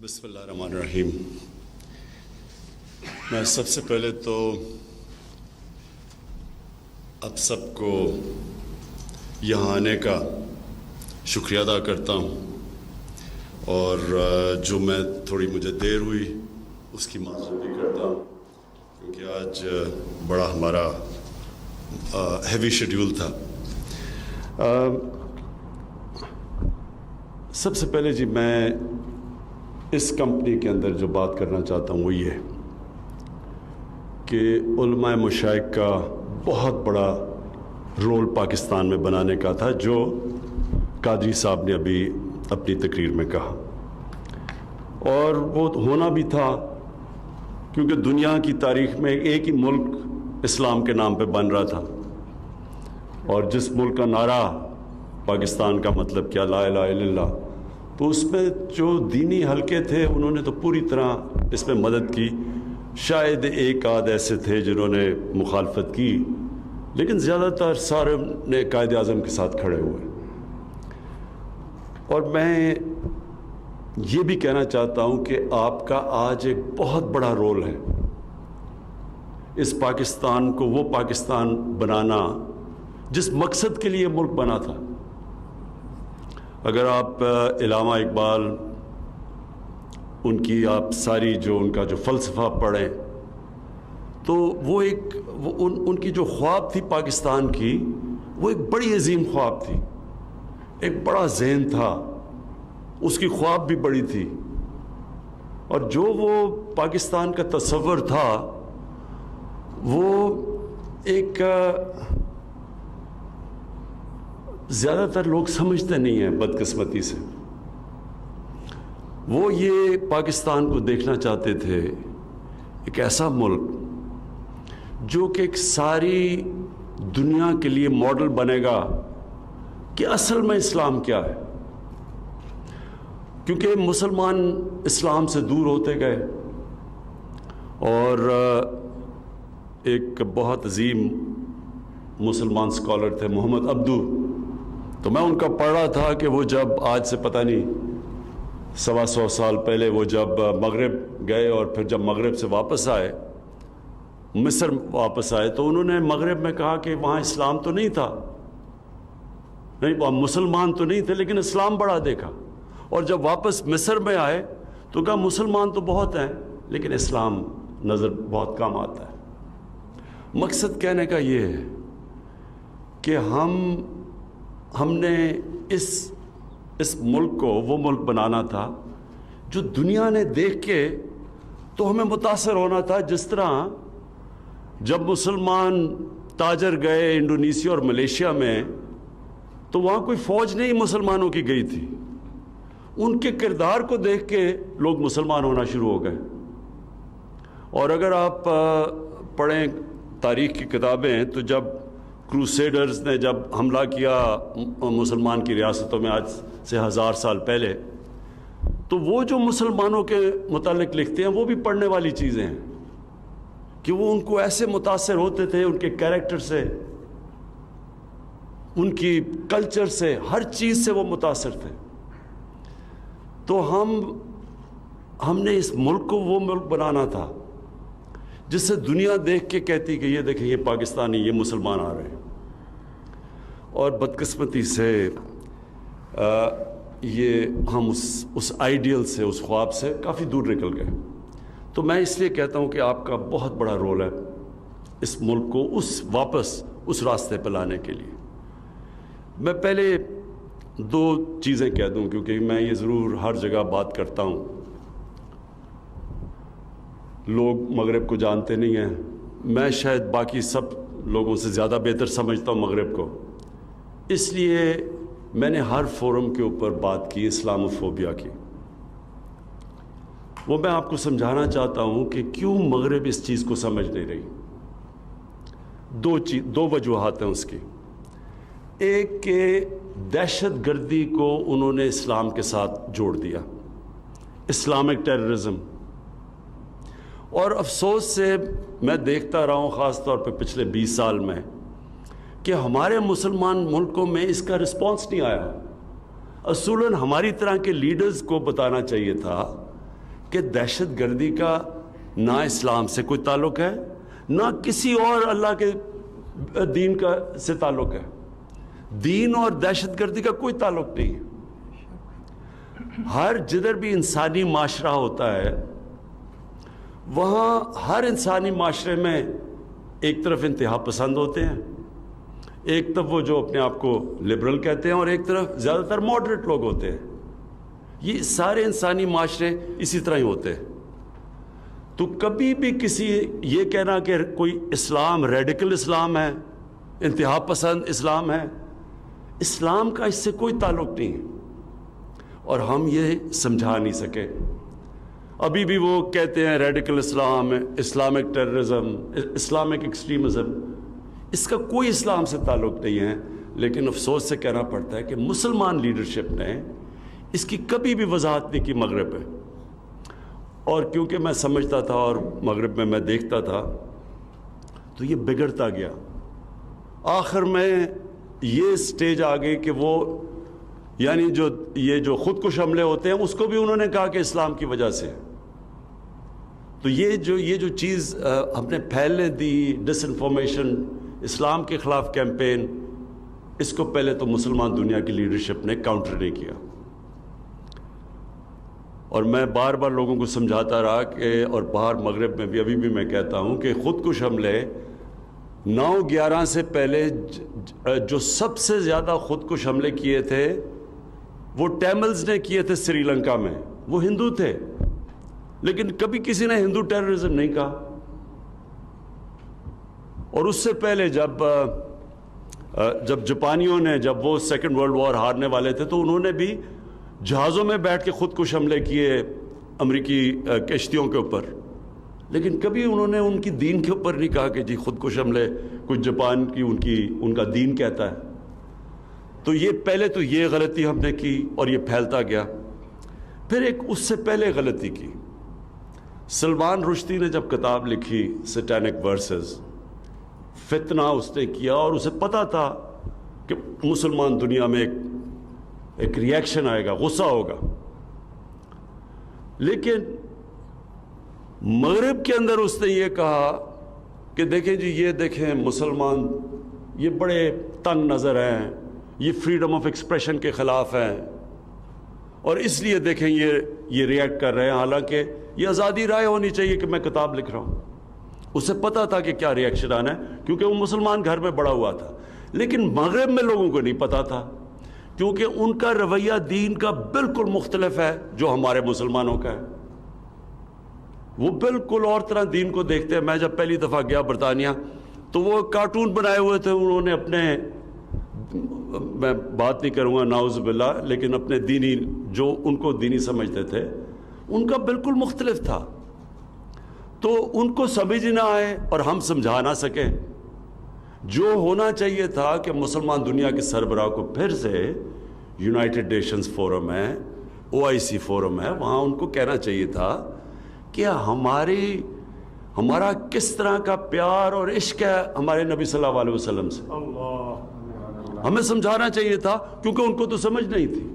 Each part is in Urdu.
بسم اللہ الرحمن الرحیم۔ میں سب سے پہلے تو آپ سب کو یہاں آنے کا شکریہ ادا کرتا ہوں، اور جو میں تھوڑی مجھے دیر ہوئی اس کی معذرت بھی کرتا ہوں، کیونکہ آج بڑا ہمارا ہیوی شیڈیول تھا۔ سب سے پہلے میں اس کمپنی کے اندر جو بات کرنا چاہتا ہوں وہ یہ ہے کہ علماء مشائخ کا بہت بڑا رول پاکستان میں بنانے کا تھا، جو قادری صاحب نے ابھی اپنی تقریر میں کہا، اور وہ ہونا بھی تھا کیونکہ دنیا کی تاریخ میں ایک ہی ملک اسلام کے نام پہ بن رہا تھا، اور جس ملک کا نعرہ پاکستان کا مطلب کیا، لا الہ الا اللہ، تو اس میں جو دینی حلقے تھے انہوں نے تو پوری طرح اس میں مدد کی۔ شاید ایک آدھ ایسے تھے جنہوں نے مخالفت کی، لیکن زیادہ تر سارے نے قائد اعظم کے ساتھ کھڑے ہوئے۔ اور میں یہ بھی کہنا چاہتا ہوں کہ آپ کا آج ایک بہت بڑا رول ہے اس پاکستان کو وہ پاکستان بنانا جس مقصد کے لیے ملک بنا تھا۔ اگر آپ علامہ اقبال ان کی آپ ساری جو ان کا جو فلسفہ پڑھیں تو وہ ان کی جو خواب تھی پاکستان کی، وہ ایک بڑی عظیم خواب تھی، ایک بڑا ذہن تھا، اس کی خواب بھی بڑی تھی، اور جو وہ پاکستان کا تصور تھا وہ ایک زیادہ تر لوگ سمجھتے نہیں ہیں بدقسمتی سے۔ وہ یہ پاکستان کو دیکھنا چاہتے تھے ایک ایسا ملک جو کہ ایک ساری دنیا کے لیے ماڈل بنے گا کہ اصل میں اسلام کیا ہے، کیونکہ مسلمان اسلام سے دور ہوتے گئے۔ اور ایک بہت عظیم مسلمان اسکالر تھے محمد عبدو، تو میں ان کا پڑھ رہا تھا کہ وہ جب آج سے پتہ نہیں 125 سال پہلے وہ جب مغرب گئے اور پھر جب مغرب سے واپس آئے، مصر واپس آئے، تو انہوں نے مغرب میں کہا کہ وہاں اسلام تو نہیں تھا، نہیں وہاں مسلمان تو نہیں تھے، لیکن اسلام بڑا دیکھا، اور جب واپس مصر میں آئے تو کہا مسلمان تو بہت ہیں لیکن اسلام نظر بہت کم آتا ہے۔ مقصد کہنے کا یہ ہے کہ ہم نے اس ملک کو وہ ملک بنانا تھا جو دنیا نے دیکھ کے تو ہمیں متاثر ہونا تھا۔ جس طرح جب مسلمان تاجر گئے انڈونیشیا اور ملیشیا میں تو وہاں کوئی فوج نہیں مسلمانوں کی گئی تھی، ان کے کردار کو دیکھ کے لوگ مسلمان ہونا شروع ہو گئے۔ اور اگر آپ پڑھیں تاریخ کی کتابیں تو جب کروسیڈرز نے جب حملہ کیا مسلمان کی ریاستوں میں آج سے 1000 سال پہلے، تو وہ جو مسلمانوں کے متعلق لکھتے ہیں وہ بھی پڑھنے والی چیزیں ہیں کہ وہ ان کو ایسے متاثر ہوتے تھے، ان کے کیریکٹر سے، ان کی کلچر سے، ہر چیز سے وہ متاثر تھے۔ تو ہم نے اس ملک کو وہ ملک بنانا تھا جس سے دنیا دیکھ کے کہتی کہ یہ دیکھیں یہ پاکستانی، یہ مسلمان آ رہے ہیں۔ اور بدقسمتی سے یہ ہم اس آئیڈیل سے، اس خواب سے کافی دور نکل گئے۔ تو میں اس لیے کہتا ہوں کہ آپ کا بہت بڑا رول ہے اس ملک کو واپس اس راستے پہ لانے کے لیے۔ میں پہلے 2 چیزیں کہہ دوں، کیونکہ میں یہ ضرور ہر جگہ بات کرتا ہوں، لوگ مغرب کو جانتے نہیں ہیں، میں شاید باقی سب لوگوں سے زیادہ بہتر سمجھتا ہوں مغرب کو، اس لیے میں نے ہر فورم کے اوپر بات کی اسلاموفوبیا کی۔ وہ میں آپ کو سمجھانا چاہتا ہوں کہ کیوں مغرب اس چیز کو سمجھ نہیں رہی۔ 2 وجوہات ہیں اس کی۔ ایک کہ دہشت گردی کو انہوں نے اسلام کے ساتھ جوڑ دیا، اسلامک ٹیررزم، اور افسوس سے میں دیکھتا رہا ہوں خاص طور پہ پچھلے 20 سال میں کہ ہمارے مسلمان ملکوں میں اس کا رسپانس نہیں آیا۔ اصولاً ہماری طرح کے لیڈرز کو بتانا چاہیے تھا کہ دہشت گردی کا نہ اسلام سے کوئی تعلق ہے نہ کسی اور اللہ کے دین کا سے تعلق ہے. دین اور دہشت گردی کا کوئی تعلق نہیں ہے. ہر جدھر بھی انسانی معاشرہ ہوتا ہے وہاں ہر انسانی معاشرے میں ایک طرف انتہا پسند ہوتے ہیں, ایک طرف وہ جو اپنے آپ کو لبرل کہتے ہیں, اور ایک طرف زیادہ تر ماڈریٹ لوگ ہوتے ہیں. یہ سارے انسانی معاشرے اسی طرح ہی ہوتے ہیں. تو کبھی بھی کسی یہ کہنا کہ کوئی اسلام ریڈیکل اسلام ہے, انتہا پسند اسلام ہے, اسلام کا اس سے کوئی تعلق نہیں ہے, اور ہم یہ سمجھا نہیں سکے. ابھی بھی وہ کہتے ہیں ریڈیکل اسلام, اسلامک ٹیررزم, اسلامک ایکسٹریمزم, اس کا کوئی اسلام سے تعلق نہیں ہے. لیکن افسوس سے کہنا پڑتا ہے کہ مسلمان لیڈرشپ نے اس کی کبھی بھی وضاحت نہیں کی مغرب میں. اور کیونکہ میں سمجھتا تھا اور مغرب میں دیکھتا تھا تو یہ بگڑتا گیا. آخر میں یہ سٹیج آ گئی کہ وہ یعنی یہ جو خودکش حملے ہوتے ہیں اس کو بھی انہوں نے کہا کہ اسلام کی وجہ سے. تو یہ جو چیز ہم نے پھیلنے دی, ڈس انفارمیشن, اسلام کے خلاف کیمپین, اس کو پہلے تو مسلمان دنیا کی لیڈرشپ نے کاؤنٹر نہیں کیا. اور میں بار بار لوگوں کو سمجھاتا رہا کہ, اور باہر مغرب میں بھی ابھی بھی میں کہتا ہوں کہ خودکش حملے 9/11 سے پہلے جو سب سے زیادہ خودکش حملے کیے تھے وہ ٹیملز نے کیے تھے سری لنکا میں. وہ ہندو تھے لیکن کبھی کسی نے ہندو ٹیررزم نہیں کہا. اور اس سے پہلے جب جاپانیوں نے, جب وہ سیکنڈ ورلڈ وار ہارنے والے تھے تو انہوں نے بھی جہازوں میں بیٹھ کے خودکش حملے کیے امریکی کشتیوں کے اوپر, لیکن کبھی انہوں نے ان کی دین کے اوپر نہیں کہا کہ جی خودکش حملے کچھ جاپان کی ان کا دین کہتا ہے. تو یہ پہلے تو یہ غلطی ہم نے کی اور یہ پھیلتا گیا. پھر ایک اس سے پہلے غلطی کی, سلمان رشدی نے جب کتاب لکھی سیٹینک ورسز, فتنہ اس نے کیا اور اسے پتا تھا کہ مسلمان دنیا میں ایک ریاکشن آئے گا, غصہ ہوگا. لیکن مغرب کے اندر اس نے یہ کہا کہ دیکھیں جی, یہ دیکھیں مسلمان یہ بڑے تنگ نظر ہیں, یہ فریڈم آف ایکسپریشن کے خلاف ہیں, اور اس لیے دیکھیں یہ ریئیکٹ کر رہے ہیں, حالانکہ یہ آزادی رائے ہونی چاہیے کہ میں کتاب لکھ رہا ہوں. اسے پتا تھا کہ کیا ریئیکشن آنا ہے کیونکہ وہ مسلمان گھر میں بڑا ہوا تھا. لیکن مغرب میں لوگوں کو نہیں پتا تھا کیونکہ ان کا رویہ دین کا بالکل مختلف ہے جو ہمارے مسلمانوں کا ہے. وہ بالکل اور طرح دین کو دیکھتے ہیں. میں جب پہلی دفعہ گیا برطانیہ تو وہ کارٹون بنائے ہوئے تھے انہوں نے اپنے, میں بات نہیں کروں گا نعوذ باللہ, لیکن اپنے دینی جو ان کو دینی سمجھتے تھے ان کا بالکل مختلف تھا. تو ان کو سمجھ نہ آئے اور ہم سمجھا نہ سکے. جو ہونا چاہیے تھا کہ مسلمان دنیا کے سربراہ کو پھر سے یونائٹڈ نیشنز فورم ہے, OIC فورم ہے, وہاں ان کو کہنا چاہیے تھا کہ ہمارا کس طرح کا پیار اور عشق ہے ہمارے نبی صلی اللہ علیہ وسلم سے. ہمیں سمجھانا چاہیے تھا کیونکہ ان کو تو سمجھ نہیں تھی,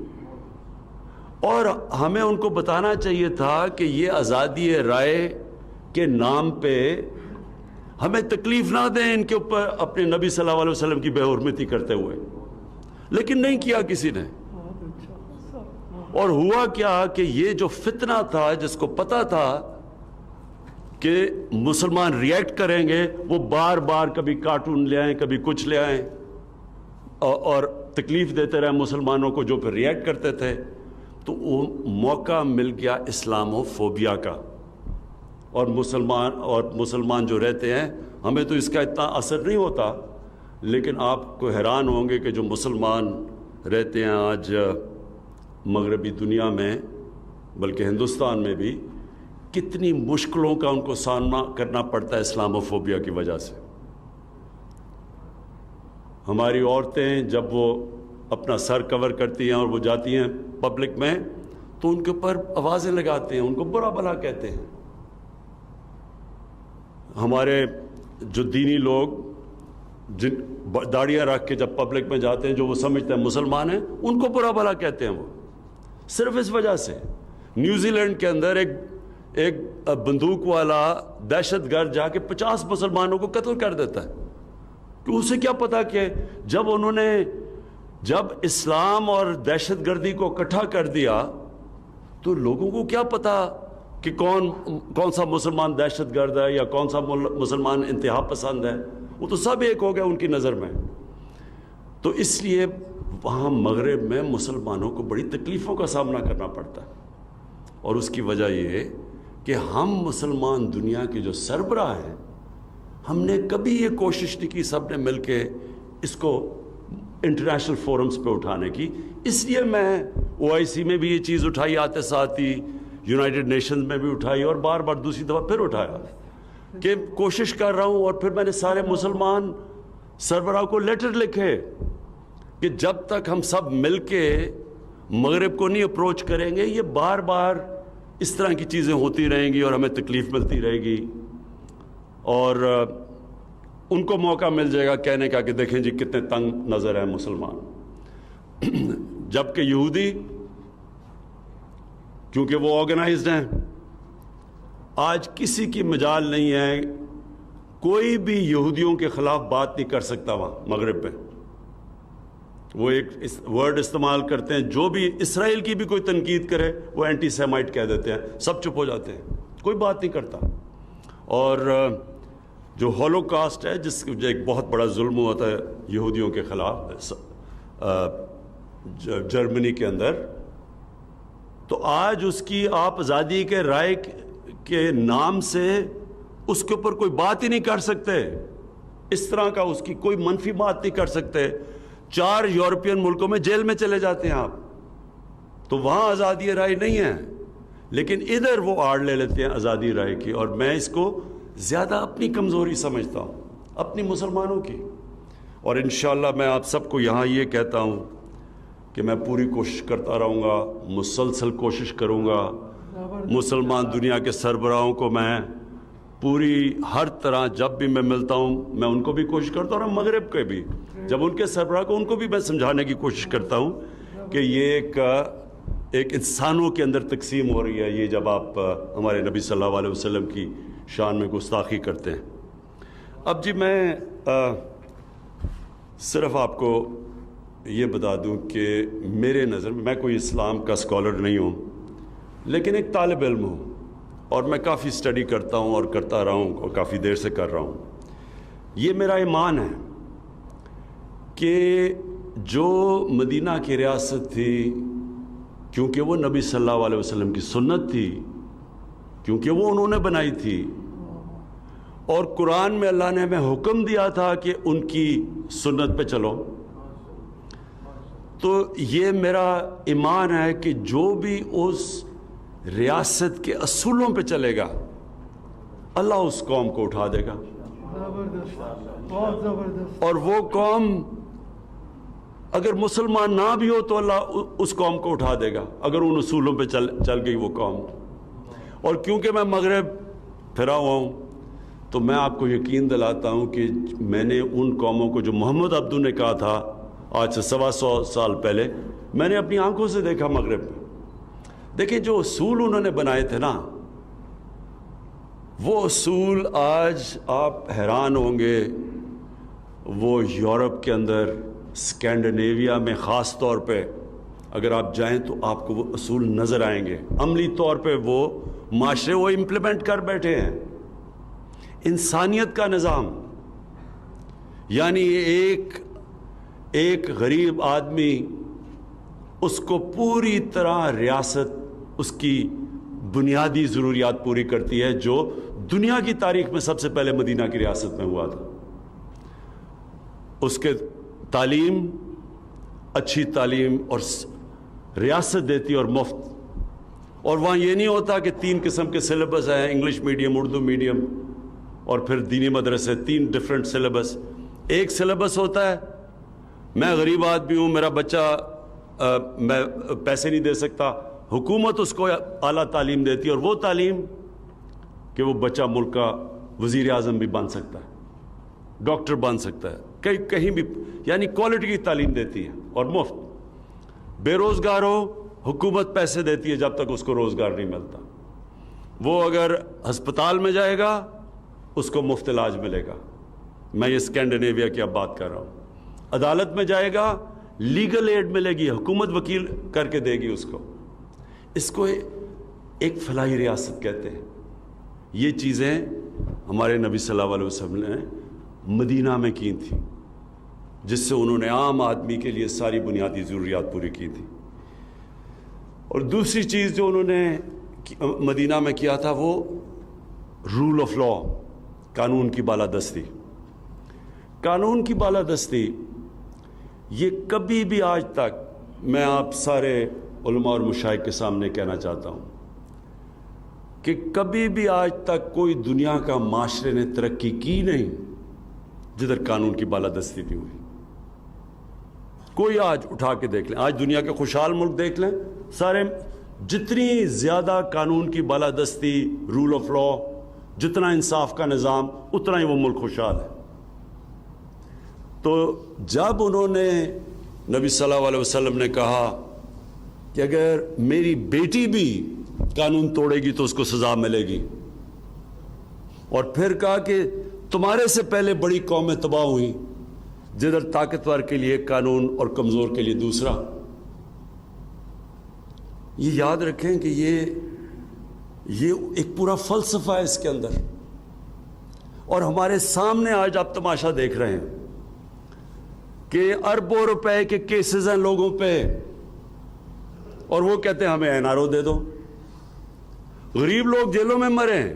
اور ہمیں ان کو بتانا چاہیے تھا کہ یہ آزادی رائے کے نام پہ ہمیں تکلیف نہ دیں ان کے اوپر اپنے نبی صلی اللہ علیہ وسلم کی بے حرمتی کرتے ہوئے. لیکن نہیں کیا کسی نے. اور ہوا کیا کہ یہ جو فتنہ تھا, جس کو پتا تھا کہ مسلمان ریئیکٹ کریں گے, وہ بار بار کبھی کارٹون لے آئیں کبھی کچھ لے آئیں اور تکلیف دیتے رہے مسلمانوں کو جو پھر ریئیکٹ کرتے تھے. تو وہ موقع مل گیا اسلامو فوبیا کا. اور مسلمان جو رہتے ہیں, ہمیں تو اس کا اتنا اثر نہیں ہوتا, لیکن آپ کو حیران ہوں گے کہ جو مسلمان رہتے ہیں آج مغربی دنیا میں, بلکہ ہندوستان میں بھی, کتنی مشکلوں کا ان کو سامنا کرنا پڑتا ہے اسلاموفوبیا کی وجہ سے. ہماری عورتیں جب وہ اپنا سر کور کرتی ہیں اور وہ جاتی ہیں پبلک میں تو ان کے اوپر آوازیں لگاتے ہیں, ان کو برا بھلا کہتے ہیں. ہمارے جو دینی لوگ جن داڑیاں رکھ کے جب پبلک میں جاتے ہیں, جو وہ سمجھتے ہیں مسلمان ہیں, ان کو برا بھلا کہتے ہیں. وہ صرف اس وجہ سے. نیوزی لینڈ کے اندر ایک بندوق والا دہشت گرد جا کے 50 مسلمانوں کو قتل کر دیتا ہے، تو اسے کیا پتا کہ جب اسلام اور دہشت گردی کو اکٹھا کر دیا تو لوگوں کو کیا پتا کہ کون سا مسلمان دہشت گرد ہے یا کون سا مسلمان انتہا پسند ہے، وہ تو سب ایک ہو گیا ان کی نظر میں۔ تو اس لیے وہاں مغرب میں مسلمانوں کو بڑی تکلیفوں کا سامنا کرنا پڑتا ہے، اور اس کی وجہ یہ کہ ہم مسلمان دنیا کے جو سربراہ ہیں، ہم نے کبھی یہ کوشش نہیں کی سب نے مل کے اس کو انٹرنیشنل فورمز پہ اٹھانے کی۔ اس لیے میں OIC میں بھی یہ چیز اٹھائی، آتے ساتھ ہی یونائٹڈ نیشنز میں بھی اٹھائی، اور بار بار دوسری دفعہ پھر اٹھایا کہ کوشش کر رہا ہوں۔ اور پھر میں نے سارے مسلمان سربراہ کو لیٹر لکھے کہ جب تک ہم سب مل کے مغرب کو نہیں اپروچ کریں گے، یہ بار بار اس طرح کی چیزیں ہوتی رہیں گی اور ہمیں تکلیف ملتی رہے گی، اور ان کو موقع مل جائے گا کہنے کا کہ دیکھیں جی کتنے تنگ نظر ہیں مسلمان۔ جبکہ یہودی کیونکہ وہ آرگنائزڈ ہیں، آج کسی کی مجال نہیں ہے، کوئی بھی یہودیوں کے خلاف بات نہیں کر سکتا وہاں مغرب میں۔ وہ ایک ورڈ استعمال کرتے ہیں، جو بھی اسرائیل کی بھی کوئی تنقید کرے وہ اینٹی سیمائٹ کہہ دیتے ہیں، سب چپ ہو جاتے ہیں، کوئی بات نہیں کرتا۔ اور جو ہولوکاسٹ ہے، جس جو ایک بہت بڑا ظلم ہوتا ہے یہودیوں کے خلاف جرمنی کے اندر، تو آج اس کی آپ آزادی کے رائے کے نام سے اس کے اوپر کوئی بات ہی نہیں کر سکتے، اس طرح کا اس کی کوئی منفی بات نہیں کر سکتے۔ 4 یورپین ملکوں میں جیل میں چلے جاتے ہیں آپ، تو وہاں آزادی رائے نہیں ہے، لیکن ادھر وہ آڑ لے لیتے ہیں آزادی رائے کی۔ اور میں اس کو زیادہ اپنی کمزوری سمجھتا ہوں، اپنی مسلمانوں کی، اور انشاءاللہ میں آپ سب کو یہاں یہ کہتا ہوں کہ میں پوری کوشش کرتا رہوں گا، مسلسل کوشش کروں گا۔ مسلمان دنیا کے سربراہوں کو میں پوری ہر طرح جب بھی میں ملتا ہوں میں ان کو بھی کوشش کرتا ہوں، اور مغرب کے بھی جب ان کے سربراہ کو ان کو بھی میں سمجھانے کی کوشش کرتا ہوں کہ یہ ایک انسانوں کے اندر تقسیم ہو رہی ہے، یہ جب آپ ہمارے نبی صلی اللہ علیہ وسلم کی شان میں گستاخی کرتے ہیں۔ اب جی میں صرف آپ کو یہ بتا دوں کہ میرے نظر میں کوئی اسلام کا اسکالر نہیں ہوں، لیکن ایک طالب علم ہوں، اور میں کافی اسٹڈی کرتا ہوں اور کرتا رہا ہوں اور کافی دیر سے کر رہا ہوں۔ یہ میرا ایمان ہے کہ جو مدینہ کی ریاست تھی، کیونکہ وہ نبی صلی اللہ علیہ وسلم کی سنت تھی، کیونکہ وہ انہوں نے بنائی تھی، اور قرآن میں اللہ نے ہمیں حکم دیا تھا کہ ان کی سنت پہ چلو، تو یہ میرا ایمان ہے کہ جو بھی اس ریاست کے اصولوں پہ چلے گا اللہ اس قوم کو اٹھا دے گا، اور وہ قوم اگر مسلمان نہ بھی ہو تو اللہ اس قوم کو اٹھا دے گا اگر ان اصولوں پہ چل گئی وہ قوم۔ اور کیونکہ میں مغرب پھرا ہوا ہوں تو میں آپ کو یقین دلاتا ہوں کہ میں نے ان قوموں کو جو محمد عبدو نے کہا تھا آج سے 125 سال پہلے، میں نے اپنی آنکھوں سے دیکھا مغرب میں۔ دیکھیں جو اصول انہوں نے بنائے تھے نا، وہ اصول آج آپ حیران ہوں گے، وہ یورپ کے اندر اسکینڈینیویا میں خاص طور پہ اگر آپ جائیں تو آپ کو وہ اصول نظر آئیں گے، عملی طور پہ وہ معاشرے وہ امپلیمنٹ کر بیٹھے ہیں۔ انسانیت کا نظام، یعنی ایک غریب آدمی، اس کو پوری طرح ریاست اس کی بنیادی ضروریات پوری کرتی ہے، جو دنیا کی تاریخ میں سب سے پہلے مدینہ کی ریاست میں ہوا تھا۔ اس کے تعلیم، اچھی تعلیم اور ریاست دیتی اور مفت، اور وہاں یہ نہیں ہوتا کہ 3 قسم کے سلیبس ہیں، انگلش میڈیم، اردو میڈیم اور پھر دینی مدرسے، 3 ڈیفرنٹ سلیبس۔ ایک سلیبس ہوتا ہے، میں غریب آدمی ہوں، میرا بچہ میں پیسے نہیں دے سکتا، حکومت اس کو اعلیٰ تعلیم دیتی ہے، اور وہ تعلیم کہ وہ بچہ ملک کا وزیر اعظم بھی بن سکتا ہے، ڈاکٹر بن سکتا ہے، کہیں بھی، یعنی کوالٹی کی تعلیم دیتی ہے اور مفت۔ بے روزگار ہو، حکومت پیسے دیتی ہے جب تک اس کو روزگار نہیں ملتا۔ وہ اگر ہسپتال میں جائے گا اس کو مفت علاج ملے گا. میں یہ اسکینڈینیویا کی اب بات کر رہا ہوں. عدالت میں جائے گا لیگل ایڈ ملے گی, حکومت وکیل کر کے دے گی اس کو. اس کو ایک فلاحی ریاست کہتے ہیں. یہ چیزیں ہمارے نبی صلی اللہ علیہ وسلم نے مدینہ میں کی تھیں, جس سے انہوں نے عام آدمی کے لیے ساری بنیادی ضروریات پوری کی تھی. اور دوسری چیز جو انہوں نے مدینہ میں کیا تھا وہ رول آف لا, قانون کی بالادستی. قانون کی بالادستی یہ کبھی بھی آج تک, میں آپ سارے علماء اور مشائخ کے سامنے کہنا چاہتا ہوں کہ کبھی بھی آج تک کوئی دنیا کا معاشرے نے ترقی کی نہیں جدھر قانون کی بالادستی نہیں ہوئی. کوئی آج اٹھا کے دیکھ لیں, آج دنیا کے خوشحال ملک دیکھ لیں, سارے جتنی زیادہ قانون کی بالادستی, رول آف لا, جتنا انصاف کا نظام, اتنا ہی وہ ملک خوشحال ہے. تو جب انہوں نے نبی صلی اللہ علیہ وسلم نے کہا کہ اگر میری بیٹی بھی قانون توڑے گی تو اس کو سزا ملے گی, اور پھر کہا کہ تمہارے سے پہلے بڑی قومیں تباہ ہوئیں جدھر طاقتور کے لیے قانون اور کمزور کے لیے دوسرا. یہ یاد رکھیں کہ یہ ایک پورا فلسفہ ہے اس کے اندر. اور ہمارے سامنے آج آپ تماشا دیکھ رہے ہیں کہ اربوں روپے کے کیسز ہیں لوگوں پہ, اور وہ کہتے ہیں ہمیں این آر او دے دو. غریب لوگ جیلوں میں مرے ہیں,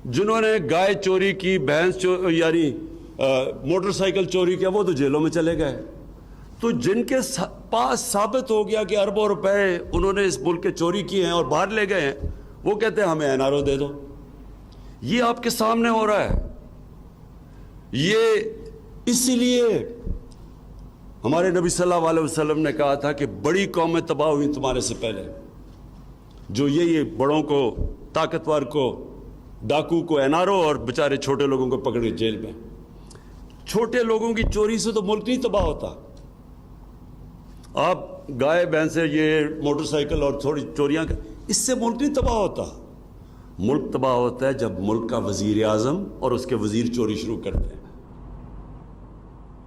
جنہوں نے گائے چوری کی, بھینس یعنی موٹر سائیکل چوری کیا, وہ تو جیلوں میں چلے گئے. تو جن کے پاس ثابت ہو گیا کہ اربوں روپے انہوں نے اس ملک کے چوری کیے ہیں اور باہر لے گئے ہیں, وہ کہتے ہیں ہمیں این آر او دے دو. یہ آپ کے سامنے ہو رہا ہے. یہ اسی لیے ہمارے نبی صلی اللہ علیہ وسلم نے کہا تھا کہ بڑی قومیں تباہ ہوئیں تمہارے سے پہلے, جو یہ بڑوں کو, طاقتور کو, ڈاکو کو این آر او, اور بیچارے چھوٹے لوگوں کو پکڑ کے جیل میں. چھوٹے لوگوں کی چوری سے تو ملک نہیں تباہ ہوتا. آپ گائے بھینس سے, یہ موٹر سائیکل اور تھوڑی چوریاں, اس سے ملک نہیں تباہ ہوتا. ملک تباہ ہوتا ہے جب ملک کا وزیر اعظم اور اس کے وزیر چوری شروع کرتے ہیں.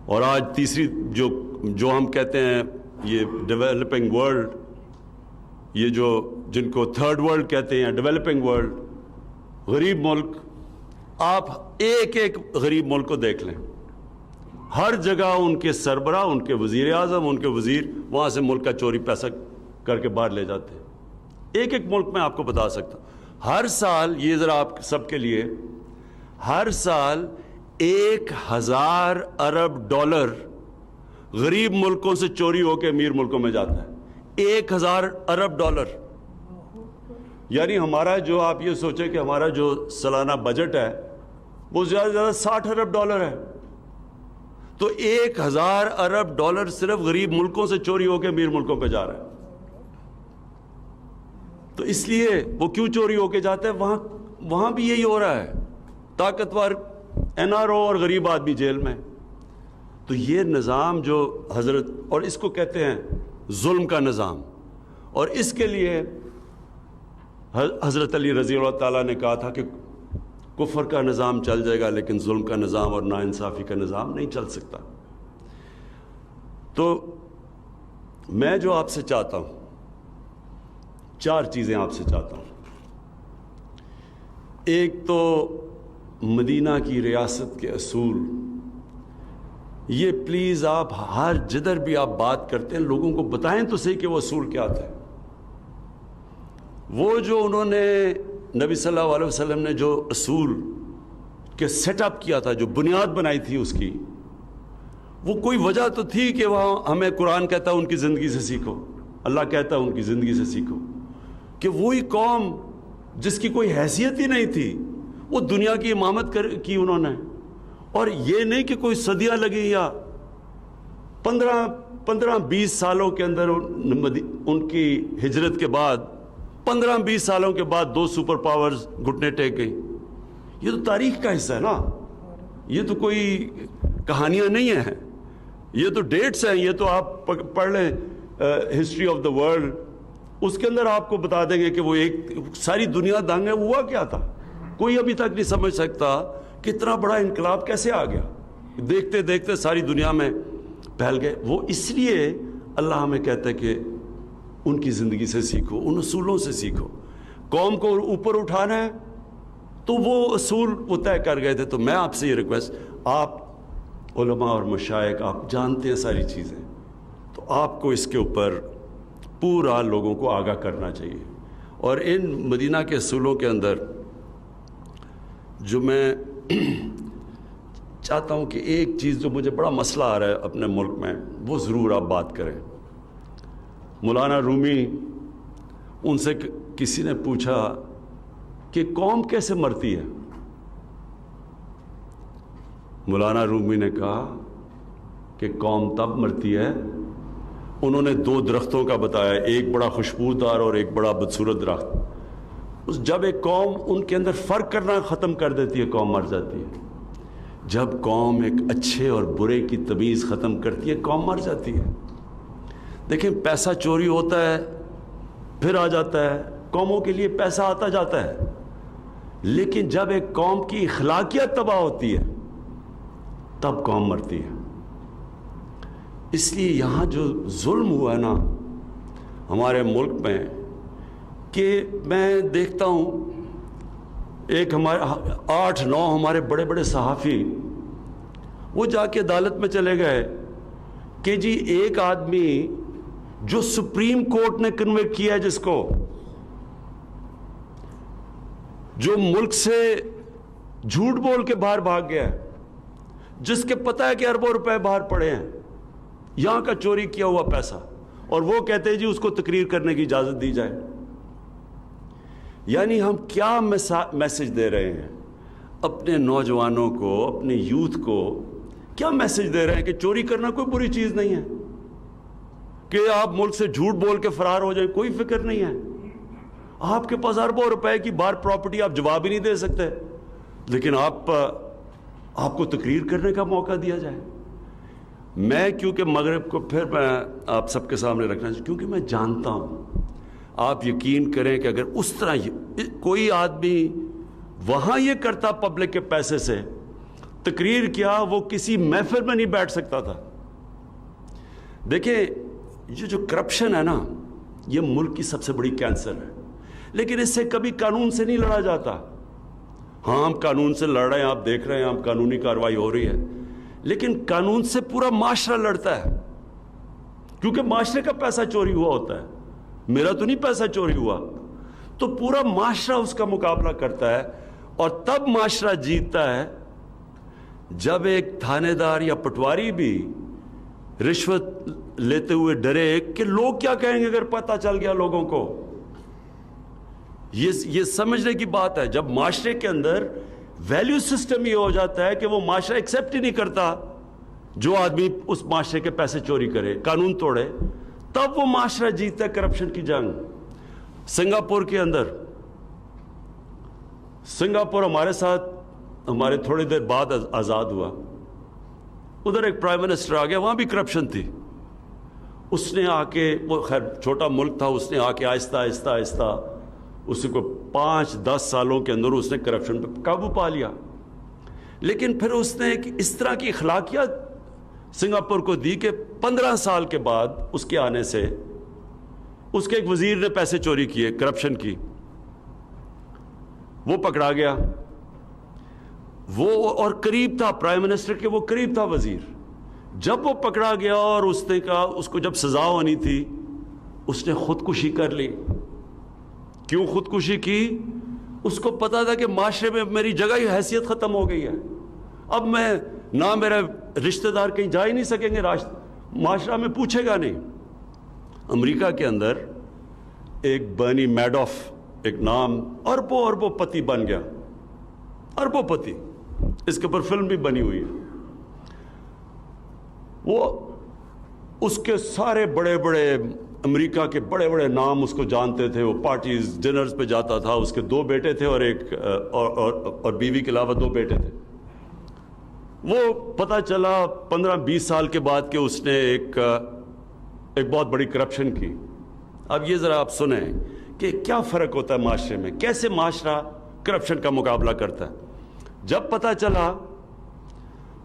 اور آج تیسری جو ہم کہتے ہیں یہ ڈیولپنگ ورلڈ, یہ جو جن کو تھرڈ ورلڈ کہتے ہیں, ڈیولپنگ ورلڈ, غریب ملک, آپ ایک ایک غریب ملک کو دیکھ لیں, ہر جگہ ان کے سربراہ, ان کے وزیر اعظم, ان کے وزیر وہاں سے ملک کا چوری پیسہ کر کے باہر لے جاتے ہیں. ایک ایک ملک میں آپ کو بتا سکتا ہوں. ہر سال, یہ ذرا آپ سب کے لیے, ہر سال 1000 ارب ڈالر غریب ملکوں سے چوری ہو کے امیر ملکوں میں جاتا ہے. 1000 ارب ڈالر. یعنی ہمارا جو, آپ یہ سوچیں کہ ہمارا جو سالانہ بجٹ ہے وہ زیادہ سے زیادہ 60 ارب ڈالر ہے. تو 1000 ارب ڈالر صرف غریب ملکوں سے چوری ہو کے امیر ملکوں پہ جا رہا ہے. تو اس لیے وہ کیوں چوری ہو کے جاتا ہے؟ وہاں بھی یہی ہو رہا ہے, طاقتور این آر او اور غریب آدمی جیل میں. تو یہ نظام جو حضرت, اور اس کو کہتے ہیں ظلم کا نظام, اور اس کے لیے حضرت علی رضی اللہ تعالیٰ نے کہا تھا کہ کفر کا نظام چل جائے گا لیکن ظلم کا نظام اور ناانصافی کا نظام نہیں چل سکتا. تو میں جو آپ سے چاہتا ہوں, 4 چیزیں آپ سے چاہتا ہوں. ایک تو مدینہ کی ریاست کے اصول, یہ پلیز آپ ہر جدھر بھی آپ بات کرتے ہیں لوگوں کو بتائیں تو صحیح کہ وہ اصول کیا تھے. وہ جو انہوں نے نبی صلی اللہ علیہ وسلم نے جو اصول کے سیٹ اپ کیا تھا, جو بنیاد بنائی تھی اس کی, وہ کوئی وجہ تو تھی کہ وہاں ہمیں قرآن کہتا ہے ان کی زندگی سے سیکھو, اللہ کہتا ہے ان کی زندگی سے سیکھو, کہ وہی قوم جس کی کوئی حیثیت ہی نہیں تھی وہ دنیا کی امامت کی انہوں نے. اور یہ نہیں کہ کوئی صدیاں لگی, یا 15-20 سالوں کے اندر ان کی ہجرت کے بعد 15-20 سالوں کے بعد 2 سپر پاورز گھٹنے ٹیک گئی. یہ تو تاریخ کا حصہ ہے نا, یہ تو کوئی کہانیاں نہیں ہیں, یہ تو ڈیٹس ہیں. یہ تو آپ پڑھ لیں ہسٹری آف دا ورلڈ اس کے اندر آپ کو بتا دیں گے کہ وہ ایک ساری دنیا دنگ ہوا کیا تھا. کوئی ابھی تک نہیں سمجھ سکتا کہ اتنا بڑا انقلاب کیسے آ گیا. دیکھتے دیکھتے ساری دنیا میں پھیل گئے. وہ اس لیے اللہ ہمیں کہتا ہے کہ ان کی زندگی سے سیکھو, ان اصولوں سے سیکھو. قوم کو اوپر اٹھانا ہے تو وہ اصول وہ طے کر گئے تھے. تو میں آپ سے یہ ریکویسٹ, آپ علماء اور مشائخ آپ جانتے ہیں ساری چیزیں, تو آپ کو اس کے اوپر پورا لوگوں کو آگاہ کرنا چاہیے. اور ان مدینہ کے اصولوں کے اندر جو میں چاہتا ہوں کہ ایک چیز جو مجھے بڑا مسئلہ آ رہا ہے اپنے ملک میں, وہ ضرور آپ بات کریں. مولانا رومی, ان سے کسی نے پوچھا کہ قوم کیسے مرتی ہے. مولانا رومی نے کہا کہ قوم تب مرتی ہے, انہوں نے 2 درختوں کا بتایا, ایک بڑا خوشبودار اور ایک بڑا بدصورت درخت. جب ایک قوم ان کے اندر فرق کرنا ختم کر دیتی ہے, قوم مر جاتی ہے. جب قوم ایک اچھے اور برے کی تمیز ختم کرتی ہے, قوم مر جاتی ہے. دیکھیں, پیسہ چوری ہوتا ہے پھر آ جاتا ہے, قوموں کے لیے پیسہ آتا جاتا ہے, لیکن جب ایک قوم کی اخلاقیات تباہ ہوتی ہے تب قوم مرتی ہے. اس لیے یہاں جو ظلم ہوا ہے نا ہمارے ملک میں, کہ میں دیکھتا ہوں ایک ہمارے 8-9 ہمارے بڑے بڑے صحافی وہ جا کے عدالت میں چلے گئے کہ جی ایک آدمی جو سپریم کورٹ نے کنوکٹ کیا ہے, جس کو جو ملک سے جھوٹ بول کے باہر بھاگ گیا ہے, جس کے پتہ ہے کہ اربوں روپے باہر پڑے ہیں, یہاں کا چوری کیا ہوا پیسہ, اور وہ کہتے ہیں جی اس کو تقریر کرنے کی اجازت دی جائے. یعنی ہم کیا میسج دے رہے ہیں اپنے نوجوانوں کو, اپنے یوتھ کو کیا میسج دے رہے ہیں کہ چوری کرنا کوئی بری چیز نہیں ہے, کہ آپ ملک سے جھوٹ بول کے فرار ہو جائیں, کوئی فکر نہیں ہے. آپ کے پاس اربوں روپے کی باہر پراپرٹی, آپ جواب ہی نہیں دے سکتے, لیکن آپ کو تقریر کرنے کا موقع دیا جائے. میں کیونکہ مغرب کو پھر میں آپ سب کے سامنے رکھنا چاہوں, کیونکہ میں جانتا ہوں, آپ یقین کریں کہ اگر اس طرح کوئی آدمی وہاں یہ کرتا پبلک کے پیسے سے تقریر کیا, وہ کسی محفل میں نہیں بیٹھ سکتا تھا. دیکھیں, یہ جو کرپشن ہے نا, یہ ملک کی سب سے بڑی کینسر ہے, لیکن اس سے کبھی قانون سے نہیں لڑا جاتا. ہاں, ہم قانون سے لڑ رہے ہیں, آپ دیکھ رہے ہیں, ہم قانونی کارروائی ہو رہی ہے, لیکن قانون سے پورا معاشرہ لڑتا ہے, کیونکہ معاشرے کا پیسہ چوری ہوا ہوتا ہے. میرا تو نہیں پیسہ چوری ہوا, تو پورا معاشرہ اس کا مقابلہ کرتا ہے. اور تب معاشرہ جیتتا ہے جب ایک تھانے دار یا پٹواری بھی رشوت لیتے ہوئے ڈرے کہ لوگ کیا کہیں گے اگر پتہ چل گیا لوگوں کو. یہ سمجھنے کی بات ہے. جب معاشرے کے اندر ویلیو سسٹم یہ ہو جاتا ہے کہ وہ معاشرہ ایکسیپٹ ہی نہیں کرتا جو آدمی اس معاشرے کے پیسے چوری کرے, قانون توڑے, تب وہ معاشرہ جیتتا ہے کرپشن کی جنگ. سنگاپور کے اندر, سنگاپور ہمارے ساتھ ہمارے تھوڑی دیر بعد آزاد ہوا, ادھر ایک پرائم منسٹر آ گیا, وہاں بھی کرپشن تھی. اس نے آ کے, وہ خیر چھوٹا ملک تھا, اس نے آ کے آہستہ آہستہ آہستہ اس کو 5-10 سالوں کے اندر اس نے کرپشن پہ قابو پا لیا. لیکن پھر اس نے ایک اس طرح کی اخلاقیات سنگاپور کو دی کہ 15 سال کے بعد اس کے آنے سے اس کے ایک وزیر نے پیسے چوری کیے, کرپشن کی, وہ پکڑا گیا. وہ اور قریب تھا پرائم منسٹر کے, وہ قریب تھا وزیر. جب وہ پکڑا گیا اور اس نے کہا, اس کو جب سزا ہونی تھی, اس نے خودکشی کر لی. کیوں خودکشی کی؟ اس کو پتا تھا کہ معاشرے میں میری جگہ ہی حیثیت ختم ہو گئی ہے, اب میں نہ میرے رشتہ دار کہیں جا ہی نہیں سکیں گے, معاشرہ میں پوچھے گا نہیں. امریکہ کے اندر ایک برنی میڈوف, ایک نام, اربوں پتی بن گیا, اربوں پتی. اس کے اوپر فلم بھی بنی ہوئی ہے. وہ اس کے سارے بڑے امریکہ کے بڑے بڑے نام اس کو جانتے تھے, وہ پارٹیز ڈنرز پہ جاتا تھا. اس کے 2 بیٹے تھے اور ایک اور بیوی کے علاوہ 2 بیٹے تھے. وہ پتہ چلا 15-20 سال کے بعد کہ اس نے ایک بہت بڑی کرپشن کی اب یہ ذرا آپ سنیں کہ کیا فرق ہوتا ہے معاشرے میں، کیسے معاشرہ کرپشن کا مقابلہ کرتا ہے۔ جب پتہ چلا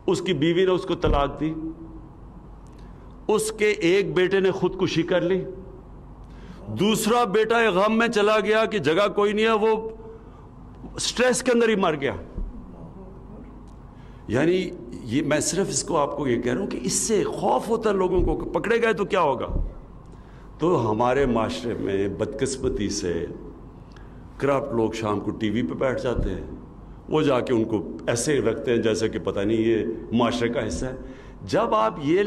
اس کی بیوی نے اس کو طلاق دی، اس کے ایک بیٹے نے خودکشی کر لی، دوسرا بیٹا غم میں چلا گیا کہ جگہ کوئی نہیں ہے، وہ سٹریس کے اندر ہی مر گیا۔ یعنی یہ میں صرف اس کو آپ کو یہ کہہ رہا ہوں کہ اس سے خوف ہوتا ہے لوگوں کو کہ پکڑے گئے تو کیا ہوگا۔ تو ہمارے معاشرے میں بدقسمتی سے کرپٹ لوگ شام کو ٹی وی پہ بیٹھ جاتے ہیں، وہ جا کے ان کو ایسے رکھتے ہیں جیسے کہ پتہ نہیں یہ معاشرے کا حصہ ہے۔ جب آپ یہ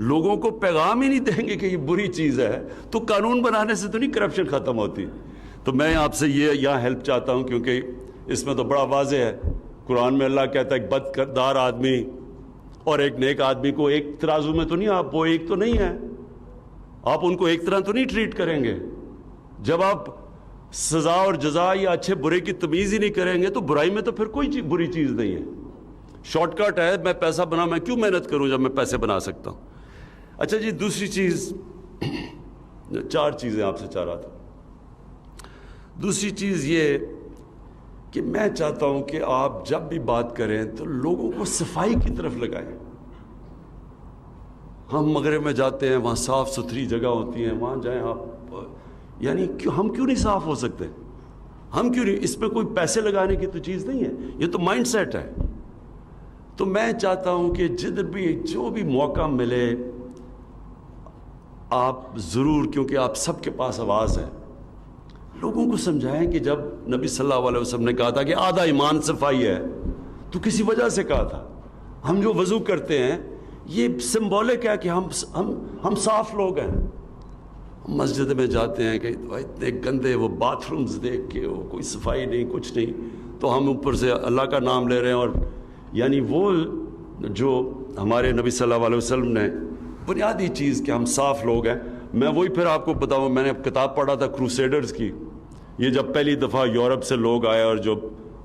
لوگوں کو پیغام ہی نہیں دیں گے کہ یہ بری چیز ہے تو قانون بنانے سے تو نہیں کرپشن ختم ہوتی۔ تو میں آپ سے یہ یہاں ہیلپ چاہتا ہوں، کیونکہ اس میں تو بڑا واضح ہے، قرآن میں اللہ کہتا ہے ایک بد کردار آدمی اور ایک نیک آدمی کو ایک ترازو میں تو نہیں، آپ وہ ایک تو نہیں ہے، آپ ان کو ایک طرح تو نہیں ٹریٹ کریں گے۔ جب آپ سزا اور جزا یا اچھے برے کی تمیز ہی نہیں کریں گے تو برائی میں تو پھر کوئی بری چیز نہیں ہے۔ شارٹ کٹ ہے، میں پیسہ بنا، میں کیوں محنت کروں جب میں پیسے بنا سکتا ہوں۔ اچھا جی، دوسری چیز، 4 چیزیں آپ سے چاہ رہا تھا۔ دوسری چیز یہ کہ میں چاہتا ہوں کہ آپ جب بھی بات کریں تو لوگوں کو صفائی کی طرف لگائیں۔ ہم مغرب میں جاتے ہیں، وہاں صاف ستھری جگہ ہوتی ہیں، وہاں جائیں آپ، یعنی ہم کیوں نہیں صاف ہو سکتے؟ ہم کیوں نہیں؟ اس پہ کوئی پیسے لگانے کی تو چیز نہیں ہے، یہ تو مائنڈ سیٹ ہے۔ تو میں چاہتا ہوں کہ جدھر بھی جو بھی موقع ملے آپ ضرور، کیونکہ آپ سب کے پاس آواز ہے، لوگوں کو سمجھائیں کہ جب نبی صلی اللہ علیہ وسلم نے کہا تھا کہ آدھا ایمان صفائی ہے تو کسی وجہ سے کہا تھا۔ ہم جو وضو کرتے ہیں یہ سمبولک ہے کہ ہم صاف لوگ ہیں۔ مسجد میں جاتے ہیں کہ اتنے گندے وہ باتھ رومز دیکھ کے وہ کوئی صفائی نہیں، کچھ نہیں، تو ہم اوپر سے اللہ کا نام لے رہے ہیں۔ اور یعنی وہ جو ہمارے نبی صلی اللہ علیہ وسلم نے بنیادی چیز کہ ہم صاف لوگ ہیں، میں وہی پھر آپ کو بتاؤں، میں نے کتاب پڑھا تھا کروسیڈرز کی، یہ جب پہلی دفعہ یورپ سے لوگ آئے اور جو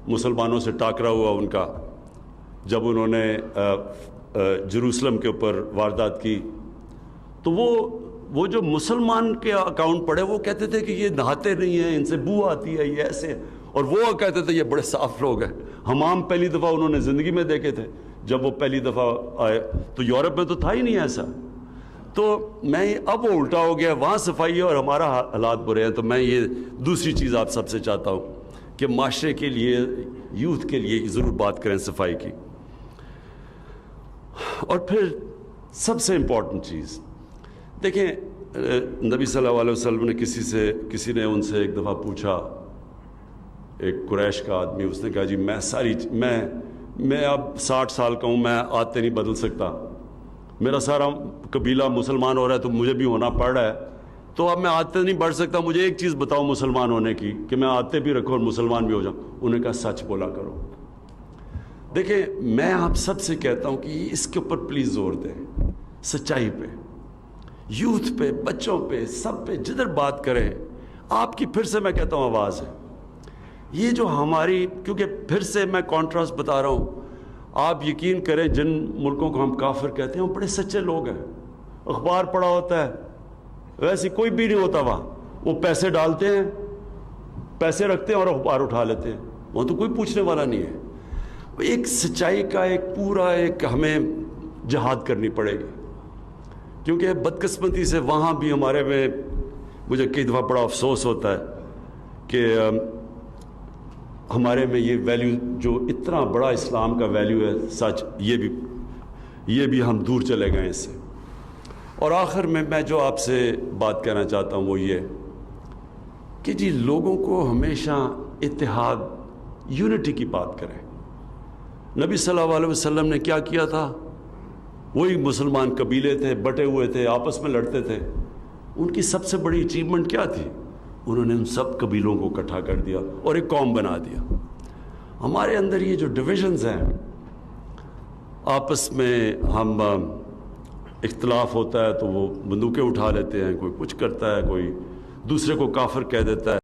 مسلمانوں سے ٹاکرا ہوا ان کا، جب انہوں نے جروسلم کے اوپر واردات کی، تو وہ جو مسلمان کے اکاؤنٹ پڑھے وہ کہتے تھے کہ یہ نہاتے نہیں ہیں، ان سے بو آتی ہے، یہ ایسے، اور وہ کہتے تھے یہ بڑے صاف لوگ ہیں۔ حمام پہلی دفعہ انہوں نے زندگی میں دیکھے تھے جب وہ پہلی دفعہ آئے، تو یورپ میں تو تھا ہی نہیں ایسا۔ تو میں اب وہ الٹا ہو گیا، وہاں صفائی ہے اور ہمارا حالات برے ہیں۔ تو میں یہ دوسری چیز آپ سب سے چاہتا ہوں کہ معاشرے کے لیے، یوتھ کے لیے ضرور بات کریں صفائی کی۔ اور پھر سب سے امپورٹنٹ چیز دیکھیں، نبی صلی اللہ علیہ وسلم نے کسی نے ان سے ایک دفعہ پوچھا، ایک قریش کا آدمی، اس نے کہا جی میں اب 60 سال کا ہوں، میں عادتیں نہیں بدل سکتا، میرا سارا قبیلہ مسلمان ہو رہا ہے تو مجھے بھی ہونا پڑ رہا ہے، تو اب میں عادتیں نہیں بڑھ سکتا، مجھے ایک چیز بتاؤ مسلمان ہونے کی کہ میں عادتیں بھی رکھوں اور مسلمان بھی ہو جاؤں۔ انہوں نے کہا سچ بولا کرو۔ دیکھیں میں آپ سب سے کہتا ہوں کہ اس کے اوپر پلیز زور دیں، سچائی پہ، یوتھ پہ، بچوں پہ، سب پہ، جدھر بات کریں آپ کی پھر سے میں کہتا ہوں آواز ہے۔ یہ جو ہماری، کیونکہ پھر سے میں کانٹراسٹ بتا رہا ہوں، آپ یقین کریں جن ملکوں کو ہم کافر کہتے ہیں وہ بڑے سچے لوگ ہیں، اخبار پڑھا ہوتا ہے، ویسے کوئی بھی نہیں ہوتا وہاں، وہ پیسے ڈالتے ہیں، پیسے رکھتے ہیں اور اخبار اٹھا لیتے ہیں، وہاں تو کوئی پوچھنے والا نہیں ہے۔ ایک سچائی کا ایک ہمیں جہاد کرنی پڑے گی، کیونکہ بدقسمتی سے وہاں بھی ہمارے میں، مجھے کئی دفعہ بڑا افسوس ہوتا ہے کہ ہمارے میں یہ ویلیو جو اتنا بڑا اسلام کا ویلیو ہے، سچ، یہ بھی ہم دور چلے گئے اس سے۔ اور آخر میں جو آپ سے بات کہنا چاہتا ہوں وہ یہ کہ جی لوگوں کو ہمیشہ اتحاد، یونٹی کی بات کریں۔ نبی صلی اللہ علیہ وسلم نے کیا کیا تھا؟ وہی مسلمان قبیلے تھے، بٹے ہوئے تھے، آپس میں لڑتے تھے، ان کی سب سے بڑی اچیومنٹ کیا تھی؟ انہوں نے ان سب قبیلوں کو اکٹھا کر دیا اور ایک قوم بنا دیا۔ ہمارے اندر یہ جو ڈویژنز ہیں، آپس میں ہم اختلاف ہوتا ہے تو وہ بندوقیں اٹھا لیتے ہیں، کوئی کچھ کرتا ہے، کوئی دوسرے کو کافر کہہ دیتا ہے۔